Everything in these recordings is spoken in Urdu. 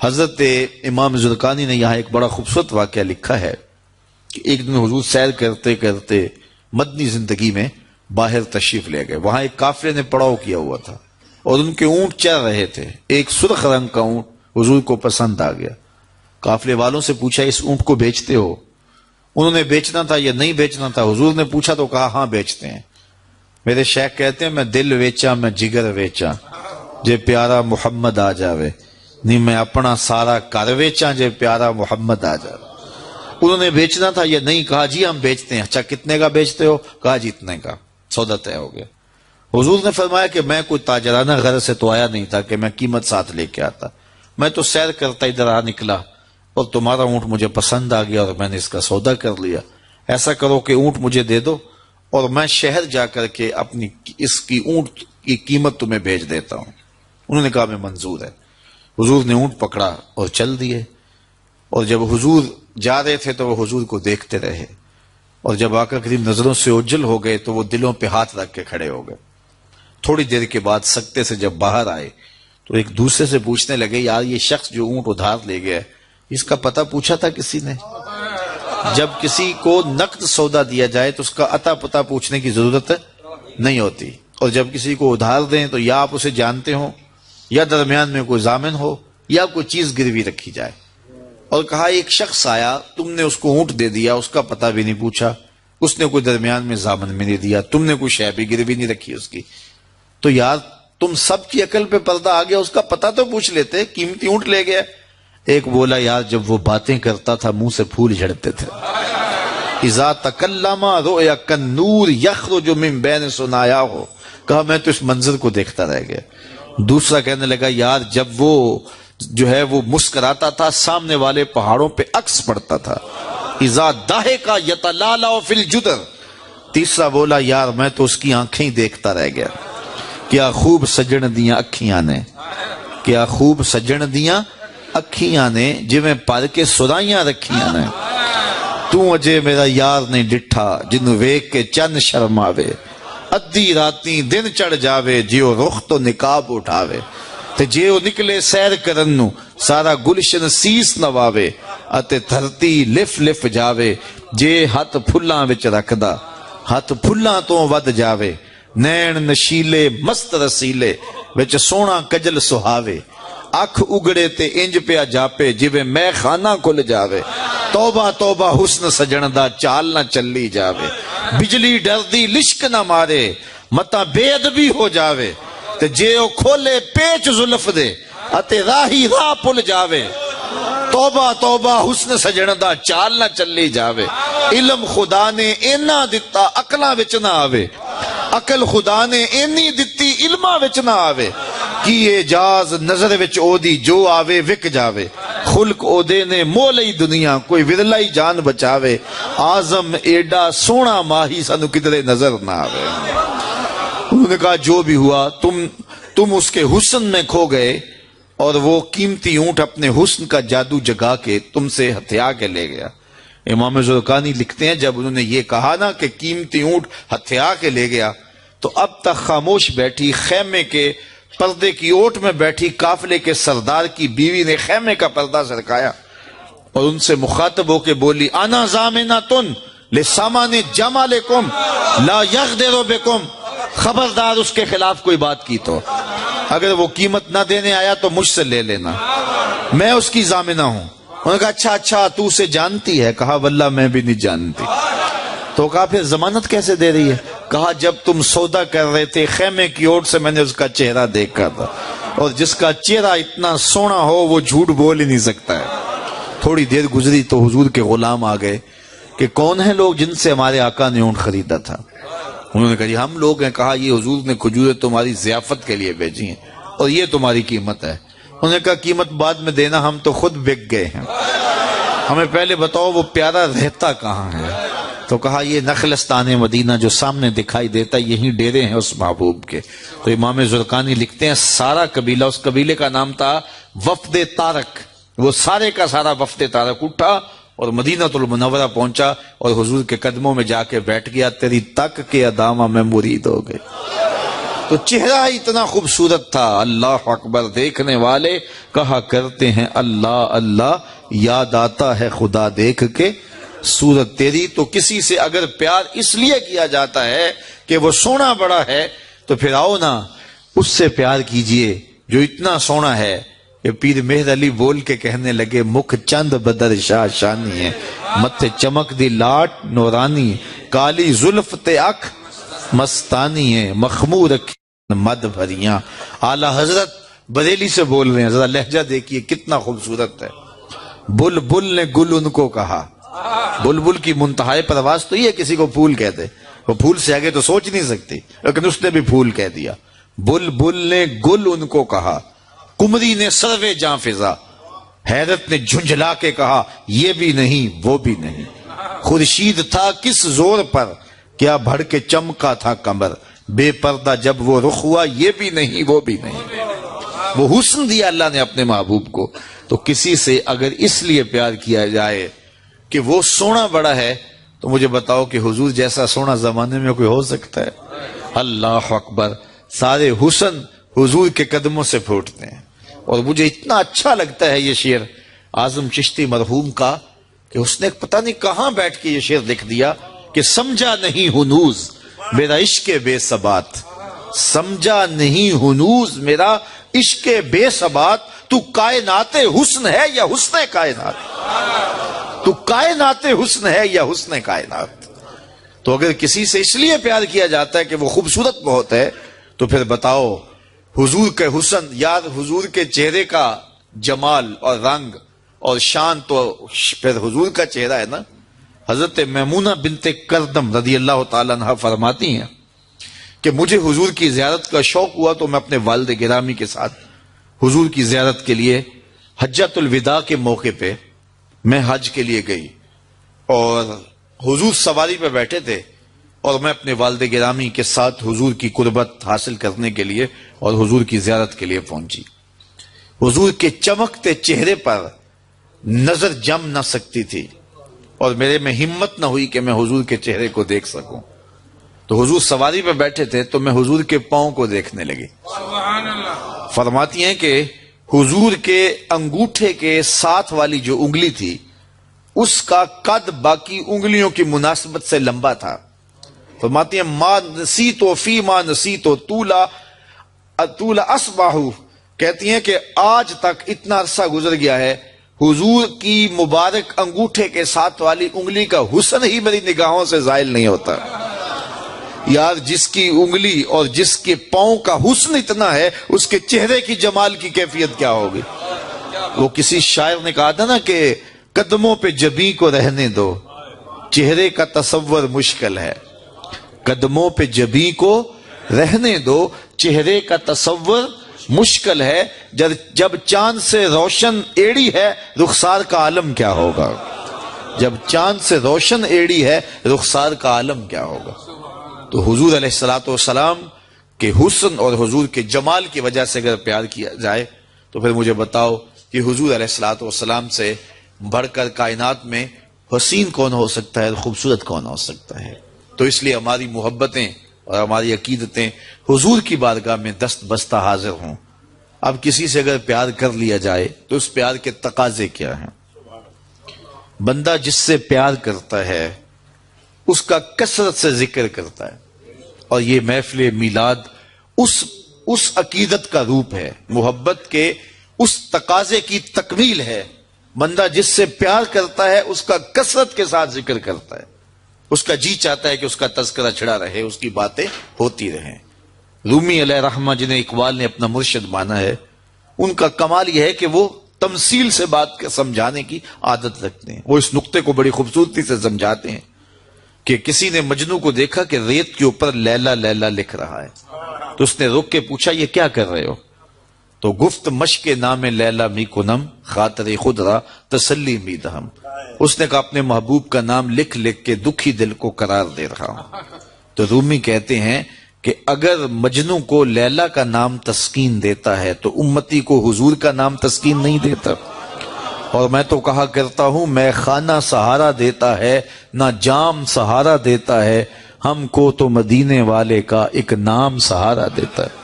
حضرت امام زرقانی نے یہاں ایک بڑا خوبصورت واقعہ لکھا ہے کہ ایک دن حضور سیر کرتے کرتے مدنی زندگی میں باہر تشریف لے گئے. وہاں ایک قافلے نے پڑاؤ کیا ہوا تھا اور ان کے اونٹ چل رہے تھے. ایک سرخ رنگ کا اونٹ حضور کو پسند آ گیا. قافلے والوں سے پوچھا اس اونٹ کو بیچتے ہو؟ انہوں نے بیچنا تھا یا نہیں بیچنا تھا. حضور نے پوچھا تو کہا ہاں بیچتے ہیں. میرے شیخ کہتے ہیں میں دل ویچا میں جگر ویچا جے پیارا محمد آ جاوے, نہیں میں اپنا سارا کر ویچا جے پیارا محمد آ جاوے. انہوں نے بیچنا تھا یا نہیں؟ کہا جی ہم بیچتے ہیں. اچھا کتنے کا بیچتے ہو؟ کہا جی اتنے کا. سودا طے ہو گیا. حضور نے فرمایا کہ میں کوئی تاجرانہ غرض سے تو آیا نہیں تھا کہ میں قیمت ساتھ لے کے آتا. میں تو سیر کرتا ادھر آ نکلا اور تمہارا اونٹ مجھے پسند آ گیا اور میں نے اس کا سودا کر لیا. ایسا کرو کہ اونٹ مجھے دے دو اور میں شہر جا کر کے اپنی اس کی اونٹ کی قیمت تمہیں بھیج دیتا ہوں. انہوں نے کہا میں منظور ہے. حضور نے اونٹ پکڑا اور چل دیے. اور جب حضور جا رہے تھے تو وہ حضور کو دیکھتے رہے اور جب آقا کریم نظروں سے اوجھل ہو گئے تو وہ دلوں پہ ہاتھ رکھ کے کھڑے ہو گئے. تھوڑی دیر کے بعد سکتے سے جب باہر آئے تو ایک دوسرے سے پوچھنے لگے یار یہ شخص جو اونٹ ادھار لے گیا اس کا پتہ پوچھا تھا کسی نے؟ جب کسی کو نقد سودا دیا جائے تو اس کا عطا پتہ پوچھنے کی ضرورت نہیں ہوتی, اور جب کسی کو ادھار دیں تو یا آپ اسے جانتے ہو یا درمیان میں کوئی ضامن ہو یا کوئی چیز گروی رکھی جائے. اور کہا ایک شخص آیا, تم نے اس کو اونٹ دے دیا, اس کا پتہ بھی نہیں پوچھا, اس نے کوئی درمیان میں ضامن بھی نہیں دیا, تم نے کوئی شے بھی گروی نہیں رکھی اس کی, تو یار تم سب کی عقل پہ پردہ آ گیا, اس کا پتہ تو پوچھ لیتے, قیمتی اونٹ لے گیا. ایک بولا یار جب وہ باتیں کرتا تھا منہ سے پھول جھڑتے تھے. اذا تکلم رؤیا کالنور یخرج من بین ثنایاہ. کہا میں تو اس منظر کو دیکھتا رہ گیا. دوسرا کہنے لگا یار جب وہ جو ہے وہ مسکراتا تھا سامنے والے پہاڑوں پہ عکس پڑتا تھا. اذا ضحک یتلالع فی الجدر. تیسرا بولا یار میں تو اس کی آنکھیں ہی دیکھتا رہ گیا. کیا خوب سجن دیاں اکھیاں نے, کیا خوب سجن دیاں اکھیاں نے جویں پر کے سرائیاں رکھیاں نے. تو اجے میرا یار نہیں ڈٹھا جنوں ویکھ کے چن شرماوے. ادھی راتی دن چڑھ جاوے جیو رخ تو نقاب اٹھاوے. تے جے او نکلے سیر کرن نو سارا گلشن سیس نواوے. اتے دھرتی لف لف جاوے جے ہاتھ پھلاں وچ رکھدا ہاتھ پھلاں تو ود جاوے. نین نشیلے مست رسیلے وچ سونا کجل سہاوے. اکھ اگڑے تے انج پیا جاپے جویں میں خانہ کھل جاوے. توبہ توبہ حسن سجن دا چال نہ چلی جاوے. بجلی ڈردی لشک نہ مارے متا بے ادبی ہو جاوے. تے جے او کھولے پیچ زلف دے اتے راہی راہ پل جاوے. توبہ توبہ حسن سجن دا چال نہ چلی جاوے. علم خدا نے اینا دتا عقلاں وچ نہ آوے. عقل خدا نے اینی دتی علماں وچ نہ آوے. کی اعجاز نظر وچ او دی جو آوے وک جاوے. خلق او دے نے مولئی دنیا کوئی ورلائی جان بچاوے. آزم ایڈا سونا ماہی سانو کدھرے نظر نہ آوے. انہوں نے کہا جو بھی ہوا تم اس کے حسن میں کھو گئے اور وہ قیمتی اونٹ اپنے حسن کا جادو جگا کے تم سے ہتھیا کے لے گیا. امام زرقانی لکھتے ہیں جب انہوں نے یہ کہا نا کہ قیمتی اونٹ ہتھیا کے لے گیا تو اب تک خاموش بیٹھی خیمے کے پردے کی اوٹ میں بیٹھی قافلے کے سردار کی بیوی نے خیمے کا پردہ سرکایا اور ان سے مخاطب ہو کے بولی انا ضامنۃ لسامان جمالکم لا یغدر بکم. خبردار اس کے خلاف کوئی بات کی تو اگر وہ قیمت نہ دینے آیا تو مجھ سے لے لینا, میں اس کی ضامنہ ہوں. انہوں نے کہا اچھا تو اسے جانتی ہے؟ کہا واللہ میں بھی نہیں جانتی. تو کہا پھر ضمانت کیسے دے رہی ہے؟ کہا جب تم سودا کر رہے تھے خیمے کی اوٹ سے میں نے اس کا چہرہ دیکھا تھا, اور جس کا چہرہ اتنا سونا ہو وہ جھوٹ بول ہی نہیں سکتا ہے. تھوڑی دیر گزری تو حضور کے غلام آ گئے کہ کون ہیں لوگ جن سے ہمارے آقا نے اونٹ خریدا تھا. انہوں نے کہا جی ہم لوگ ہیں. کہا یہ حضور نے کھجوریں تمہاری ضیافت کے لیے بھیجی ہیں اور یہ تمہاری قیمت ہے. انہوں نے کہا قیمت بعد میں دینا, ہم تو خود بک گئے ہیں, ہمیں پہلے بتاؤ وہ پیارا رہتا کہاں ہے. تو کہا یہ نخلستان مدینہ جو سامنے دکھائی دیتا یہی ڈیرے ہیں اس محبوب کے. تو امام زرقانی لکھتے ہیں سارا قبیلہ, اس قبیلے کا نام تھا وفد تارک, وہ سارے کا سارا وفد تارک اٹھا اور مدینہ المنورہ پہنچا اور حضور کے قدموں میں جا کے بیٹھ گیا. تیری تک کے ادامہ میں مرید ہو گئے. تو چہرہ اتنا خوبصورت تھا، اللہ اکبر، دیکھنے والے کہا کرتے ہیں اللہ اللہ، یاد آتا ہے خدا دیکھ کے صورت تیری۔ تو کسی سے اگر پیار اس لیے کیا جاتا ہے کہ وہ سونا بڑا ہے، تو پھر آؤ نا اس سے پیار کیجئے جو اتنا سونا ہے کہ پیر مہر علی بول کے کہنے لگے، مکھ چند بدر شاہ شانی ہے، متھے چمک دی لاٹ نورانی، کالی زلف تے اکھ مستانی ہے، مخمور مد بھریاں۔ اعلی حضرت بریلی سے بول رہے ہیں، ذرا لہجہ دیکھیے کتنا خوبصورت ہے۔ بلبل نے گل ان کو کہا، بلبل کی منتہائی پرواز تو یہ کسی کو پھول کہتے، وہ پھول سے آگے تو سوچ نہیں سکتی، لیکن اس نے بھی پھول کہہ دیا۔ بلبل نے گل ان کو کہا، کمری نے سروے جاں فضا، حیرت نے جھنجھلا کے کہا یہ بھی نہیں وہ بھی نہیں، خورشید تھا کس زور پر کیا بھڑ کے چمکا تھا کمر، بے پردہ جب وہ رخ ہوا یہ بھی نہیں وہ بھی نہیں۔ وہ حسن دیا اللہ نے اپنے محبوب کو۔ تو کسی سے اگر اس لیے پیار کیا جائے کہ وہ سونا بڑا ہے، تو مجھے بتاؤ کہ حضور جیسا سونا زمانے میں کوئی ہو سکتا ہے؟ اللہ اکبر، سارے حسن حضور کے قدموں سے پھوٹتے ہیں۔ اور مجھے اتنا اچھا لگتا ہے یہ شعر اعظم چشتی مرحوم کا کہ اس نے پتہ نہیں کہاں بیٹھ کے یہ شعر لکھ دیا کہ سمجھا نہیں ہنوز میرا عشق بے ثبات، سمجھا نہیں ہنوز میرا عشق بے ثبات، تو کائنات حسن ہے یا حسن کائنات، تو کائنات حسن ہے یا حسن کائنات۔ تو اگر کسی سے اس لیے پیار کیا جاتا ہے کہ وہ خوبصورت بہت ہے، تو پھر بتاؤ حضور کے حسن، یاد حضور کے چہرے کا جمال اور رنگ اور شان تو پھر حضور کا چہرہ ہے نا۔ حضرت میمونہ بنت کردم رضی اللہ تعالیٰ عنہ فرماتی ہیں کہ مجھے حضور کی زیارت کا شوق ہوا تو میں اپنے والد گرامی کے ساتھ حضور کی زیارت کے لیے حجۃ الوداع کے موقع پہ میں حج کے لیے گئی، اور حضور سواری پہ بیٹھے تھے اور میں اپنے والد گرامی کے ساتھ حضور کی قربت حاصل کرنے کے لیے اور حضور کی زیارت کے لیے پہنچی۔ حضور کے چمکتے چہرے پر نظر جم نہ سکتی تھی اور میرے میں ہمت نہ ہوئی کہ میں حضور کے چہرے کو دیکھ سکوں۔ تو حضور سواری پہ بیٹھے تھے تو میں حضور کے پاؤں کو دیکھنے لگی۔ فرماتی ہیں کہ حضور کے انگوٹھے کے ساتھ والی جو انگلی تھی اس کا قد باقی انگلیوں کی مناسبت سے لمبا تھا۔ فرماتی ہیں ما نسیتو فی ما نسیتو طول اصباحو، کہتی ہیں کہ آج تک اتنا عرصہ گزر گیا ہے، حضور کی مبارک انگوٹھے کے ساتھ والی انگلی کا حسن ہی میری نگاہوں سے زائل نہیں ہوتا۔ یار جس کی انگلی اور جس کے پاؤں کا حسن اتنا ہے، اس کے چہرے کی جمال کی کیفیت کیا ہوگی؟ وہ کسی شاعر نے کہا تھا نا کہ قدموں پہ جبیں کو رہنے دو، چہرے کا تصور مشکل ہے۔ قدموں پہ جبیں کو رہنے دو، چہرے کا تصور مشکل ہے، جب چاند سے روشن ایڑی ہے رخسار کا عالم کیا ہوگا؟ جب چاند سے روشن ایڑی ہے رخسار کا عالم کیا ہوگا؟ تو حضور علیہ السلام کے حسن اور حضور کے جمال کی وجہ سے اگر پیار کیا جائے تو پھر مجھے بتاؤ کہ حضور علیہ السلام سے بڑھ کر کائنات میں حسین کون ہو سکتا ہے، خوبصورت کون ہو سکتا ہے؟ تو اس لیے ہماری محبتیں اور ہماری عقیدتیں حضور کی بارگاہ میں دست بستہ حاضر ہوں۔ اب کسی سے اگر پیار کر لیا جائے تو اس پیار کے تقاضے کیا ہیں؟ بندہ جس سے پیار کرتا ہے اس کا کثرت سے ذکر کرتا ہے، اور یہ محفل میلاد اس عقیدت کا روپ ہے، محبت کے اس تقاضے کی تکمیل ہے۔ بندہ جس سے پیار کرتا ہے اس کا کثرت کے ساتھ ذکر کرتا ہے، اس کا جی چاہتا ہے کہ اس کا تذکرہ چھڑا رہے، اس کی باتیں ہوتی رہیں۔ رومی علیہ رحمہ جنہیں اقبال نے اپنا مرشد مانا ہے، ان کا کمال یہ ہے کہ وہ تمثیل سے بات کے سمجھانے کی عادت رکھتے ہیں۔ وہ اس نقطے کو بڑی خوبصورتی سے سمجھاتے ہیں کہ کسی نے مجنو کو دیکھا کہ ریت کے اوپر لیلا لیلا لکھ رہا ہے، تو اس نے رک کے پوچھا یہ کیا کر رہے ہو؟ تو گفت مشق نام لیلا می کنم خاطر خود را تسلی می دہم، اس نے کہا اپنے محبوب کا نام لکھ لکھ کے دکھی دل کو قرار دے رہا ہوں۔ تو رومی کہتے ہیں کہ اگر مجنو کو لیلا کا نام تسکین دیتا ہے تو امتی کو حضور کا نام تسکین نہیں دیتا۔ اور میں تو کہا کرتا ہوں میں خانہ سہارا دیتا ہے نہ جام سہارا دیتا ہے، ہم کو تو مدینے والے کا ایک نام سہارا دیتا ہے.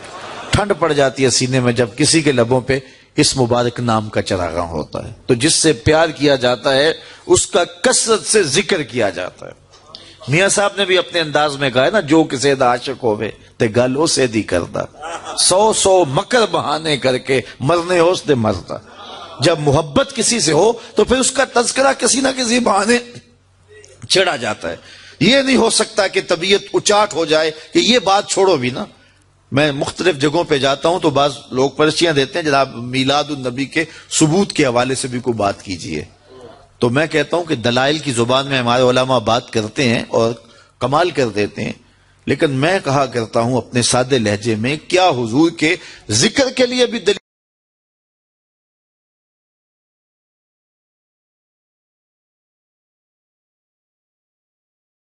ٹھنڈ پڑ جاتی ہے سینے میں جب کسی کے لبوں پہ اس مبارک نام کا چراغاں ہوتا ہے. تو جس سے پیار کیا جاتا ہے اس کا کثرت سے ذکر کیا جاتا ہے. میاں صاحب نے بھی اپنے انداز میں کہا ہے نا, جو کسی دا عاشق ہوئے تے گل اسے دی کردا, 100 مکر بہانے کر کے مرنے ہوس دے مردا. جب محبت کسی سے ہو تو پھر اس کا تذکرہ کسی نہ کسی بہانے چھڑا جاتا ہے. یہ نہیں ہو سکتا کہ طبیعت اچاٹ ہو جائے کہ یہ بات چھوڑو بھی نا. میں مختلف جگہوں پہ جاتا ہوں تو بعض لوگ پرچیاں دیتے ہیں جناب میلاد النبی کے ثبوت کے حوالے سے بھی کوئی بات کیجئے. تو میں کہتا ہوں کہ دلائل کی زبان میں ہمارے علماء بات کرتے ہیں اور کمال کر دیتے ہیں, لیکن میں کہا کرتا ہوں اپنے سادے لہجے میں, کیا حضور کے ذکر کے لیے بھی دلیل